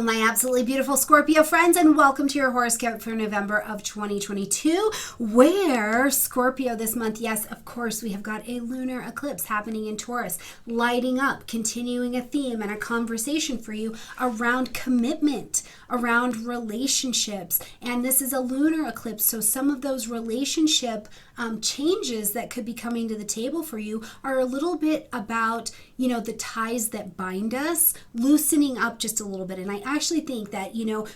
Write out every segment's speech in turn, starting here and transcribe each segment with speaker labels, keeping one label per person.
Speaker 1: my absolutely beautiful Scorpio friends, and welcome to your horoscope for November of 2022, where Scorpio this month, yes, of course, we have got a lunar eclipse happening in Taurus, lighting up, continuing a theme and a conversation for you around commitment, around relationships. And this is a lunar eclipse, so some of those relationship changes that could be coming to the table for you are a little bit about, the ties that bind us, loosening up just a little bit. And I actually think that,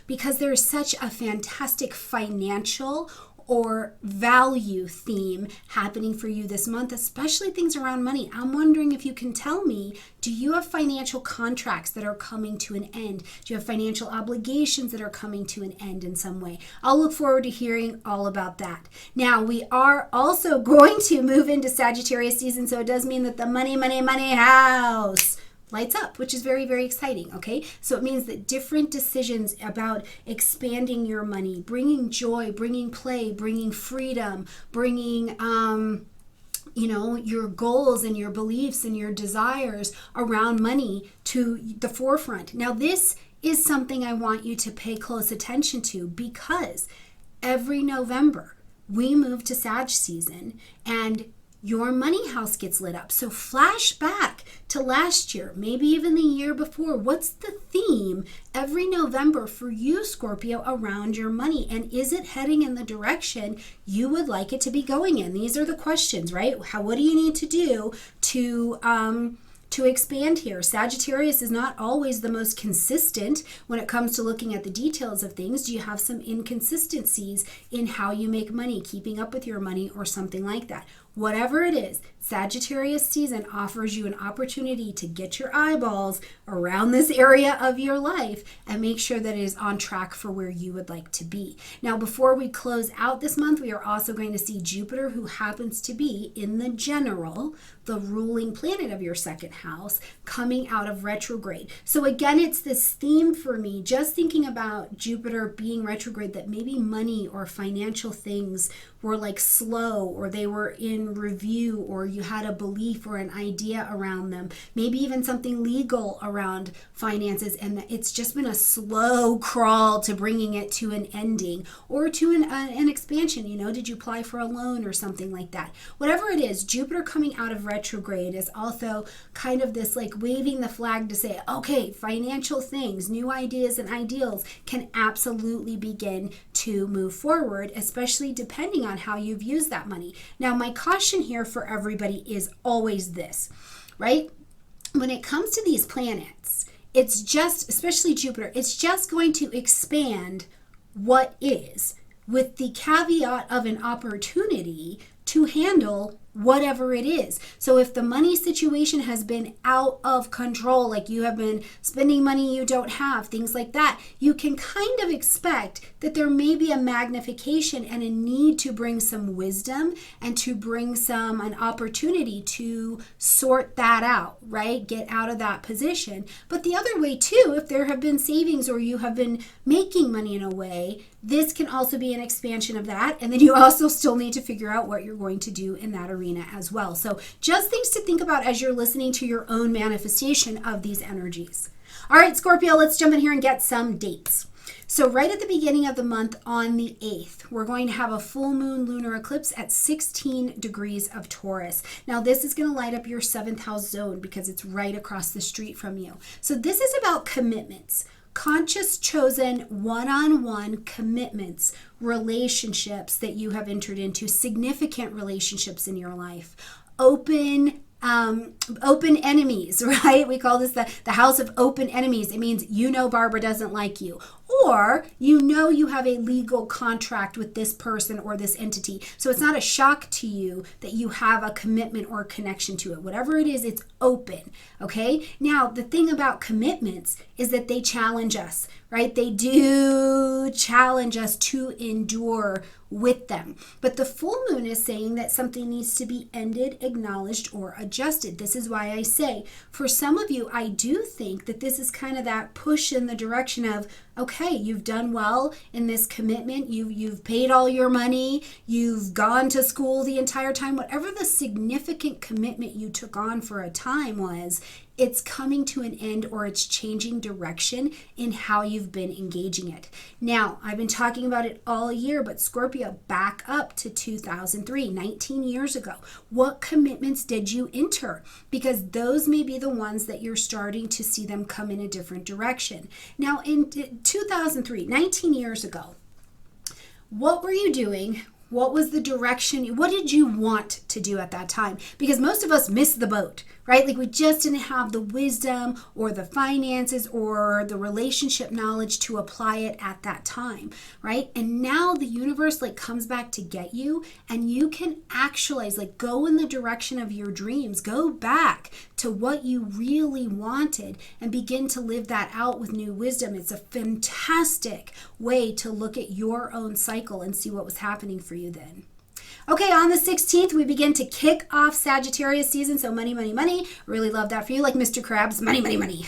Speaker 1: because there is such a fantastic financial or value theme happening for you this month, especially things around money. I'm wondering if you can tell me, do you have financial contracts that are coming to an end? Do you have financial obligations that are coming to an end in some way? I'll look forward to hearing all about that. Now, we are also going to move into Sagittarius season, so it does mean that the money house lights up, which is very, very exciting, okay? So it means that different decisions about expanding your money, bringing joy, bringing play, bringing freedom, bringing, your goals and your beliefs and your desires around money to the forefront. Now, this is something I want you to pay close attention to, because every November we move to Sag season and your money house gets lit up. So flash back to last year, maybe even the year before. What's the theme every November for you, Scorpio, around your money? And is it heading in the direction you would like it to be going in? These are the questions, right? What do you need to do to expand here? Sagittarius is not always the most consistent when it comes to looking at the details of things. Do you have some inconsistencies in how you make money, keeping up with your money, or something like that? Whatever it is, Sagittarius season offers you an opportunity to get your eyeballs around this area of your life and make sure that it is on track for where you would like to be. Now, before we close out this month, we are also going to see Jupiter, who happens to be in the general, the ruling planet of your second house, coming out of retrograde. So again, it's this theme for me, just thinking about Jupiter being retrograde, that maybe money or financial things were like slow, or they were in review, or you had a belief or an idea around them, maybe even something legal around finances, and it's just been a slow crawl to bringing it to an ending or to an expansion. Did you apply for a loan or something like that? Whatever it is, Jupiter coming out of retrograde is also kind of this like waving the flag to say, okay, financial things, new ideas and ideals can absolutely begin to move forward, especially depending on how you've used that money. Now, my caution here for everybody is always this, right? When it comes to these planets, it's just, especially Jupiter, it's just going to expand what is, with the caveat of an opportunity to handle whatever it is. So if the money situation has been out of control, like you have been spending money you don't have, things like that, you can kind of expect that there may be a magnification and a need to bring some wisdom and to bring an opportunity to sort that out, right? Get out of that position. But the other way too, if there have been savings or you have been making money in a way, this can also be an expansion of that. And then you also still need to figure out what you're going to do in that arena as well. So just things to think about as you're listening to your own manifestation of these energies. All right, Scorpio, let's jump in here and get some dates. So right at the beginning of the month on the 8th, we're going to have a full moon lunar eclipse at 16 degrees of Taurus. Now this is going to light up your 7th house zone because it's right across the street from you. So this is about commitments. Conscious, chosen, one-on-one commitments, relationships that you have entered into, significant relationships in your life, open enemies, right? We call this the house of open enemies. It means Barbara doesn't like you, or you have a legal contract with this person or this entity. So it's not a shock to you that you have a commitment or connection to it. Whatever it is, it's open, okay? Now, the thing about commitments is that they challenge us, right? They do challenge us to endure with them. But the full moon is saying that something needs to be ended, acknowledged, or adjusted. This is why I say, for some of you, I do think that this is kind of that push in the direction of, okay, you've done well in this commitment. You've paid all your money. You've gone to school the entire time. Whatever the significant commitment you took on for a time was, it's coming to an end or it's changing direction in how you've been engaging it. Now, I've been talking about it all year, but Scorpio, back up to 2003, 19 years ago. What commitments did you enter? Because those may be the ones that you're starting to see them come in a different direction. Now, in 2003, 19 years ago, what were you doing? What was the direction? What did you want to do at that time? Because most of us missed the boat, right? Like we just didn't have the wisdom or the finances or the relationship knowledge to apply it at that time, right? And now the universe like comes back to get you, and you can actualize, like go in the direction of your dreams, go back to what you really wanted and begin to live that out with new wisdom. It's a fantastic way to look at your own cycle and see what was happening for you then. Okay, on the 16th, we begin to kick off Sagittarius season. So money, money, money. Really love that for you. Like Mr. Krabs, money, money, money.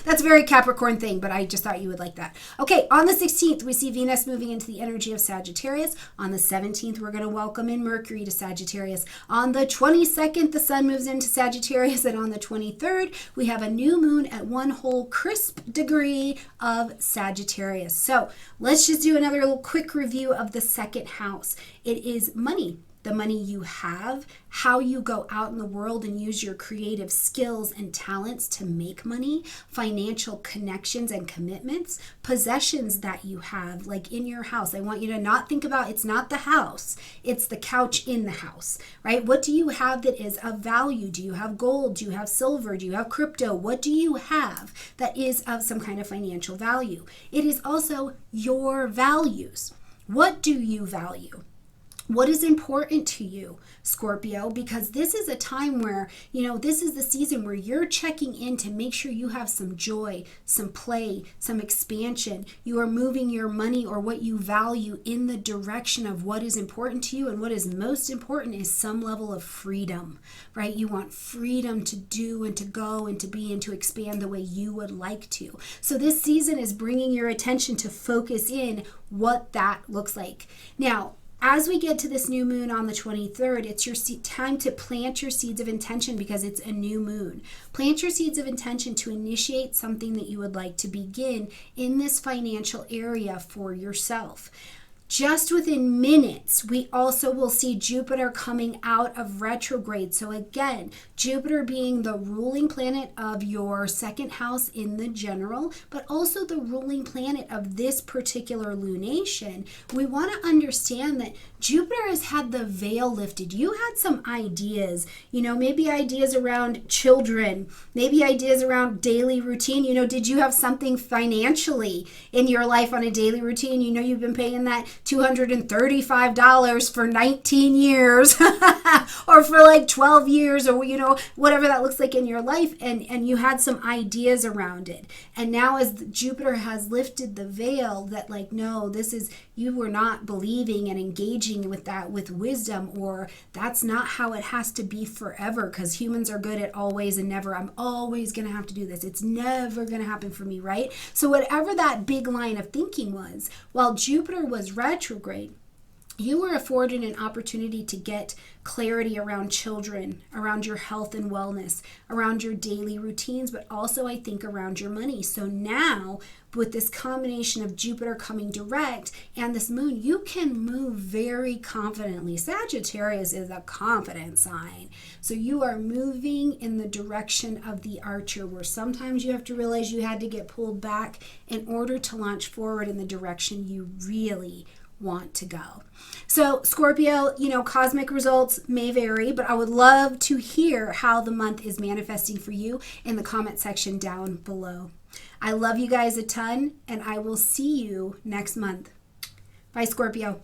Speaker 1: That's a very Capricorn thing, but I just thought you would like that. Okay, on the 16th, we see Venus moving into the energy of Sagittarius. On the 17th, we're going to welcome in Mercury to Sagittarius. On the 22nd, the sun moves into Sagittarius. And on the 23rd, we have a new moon at one whole crisp degree of Sagittarius. So let's just do another little quick review of the second house. It is money, the money you have, how you go out in the world and use your creative skills and talents to make money, financial connections and commitments, possessions that you have, like in your house. I want you to not think about, it's not the house, it's the couch in the house, right? What do you have that is of value? Do you have gold? Do you have silver? Do you have crypto? What do you have that is of some kind of financial value? It is also your values. What do you value? What is important to you, Scorpio? Because this is a time where, this is the season where you're checking in to make sure you have some joy, some play, some expansion. You are moving your money or what you value in the direction of what is important to you. And what is most important is some level of freedom, right? You want freedom to do and to go and to be and to expand the way you would like to. So this season is bringing your attention to focus in what that looks like. Now, as we get to this new moon on the 23rd, it's your time to plant your seeds of intention because it's a new moon. Plant your seeds of intention to initiate something that you would like to begin in this financial area for yourself. Just within minutes, we also will see Jupiter coming out of retrograde. So again, Jupiter being the ruling planet of your second house in the general, but also the ruling planet of this particular lunation. We want to understand that Jupiter has had the veil lifted. You had some ideas, maybe ideas around children, maybe ideas around daily routine. Did you have something financially in your life on a daily routine? You've been paying that $235 for 19 years or for like 12 years or, whatever that looks like in your life. And you had some ideas around it. And now as Jupiter has lifted the veil that like, no, you were not believing and engaging with that with wisdom, or that's not how it has to be forever because humans are good at always and never. I'm always going to have to do this. It's never going to happen for me, right? So whatever that big line of thinking was, while Jupiter was retrograde, you were afforded an opportunity to get clarity around children, around your health and wellness, around your daily routines, but also I think around your money. So now with this combination of Jupiter coming direct and this moon, you can move very confidently. Sagittarius is a confident sign. So you are moving in the direction of the archer, where sometimes you have to realize you had to get pulled back in order to launch forward in the direction you really want to go. So Scorpio, cosmic results may vary, but I would love to hear how the month is manifesting for you in the comment section down below. I love you guys a ton, and I will see you next month. Bye, Scorpio.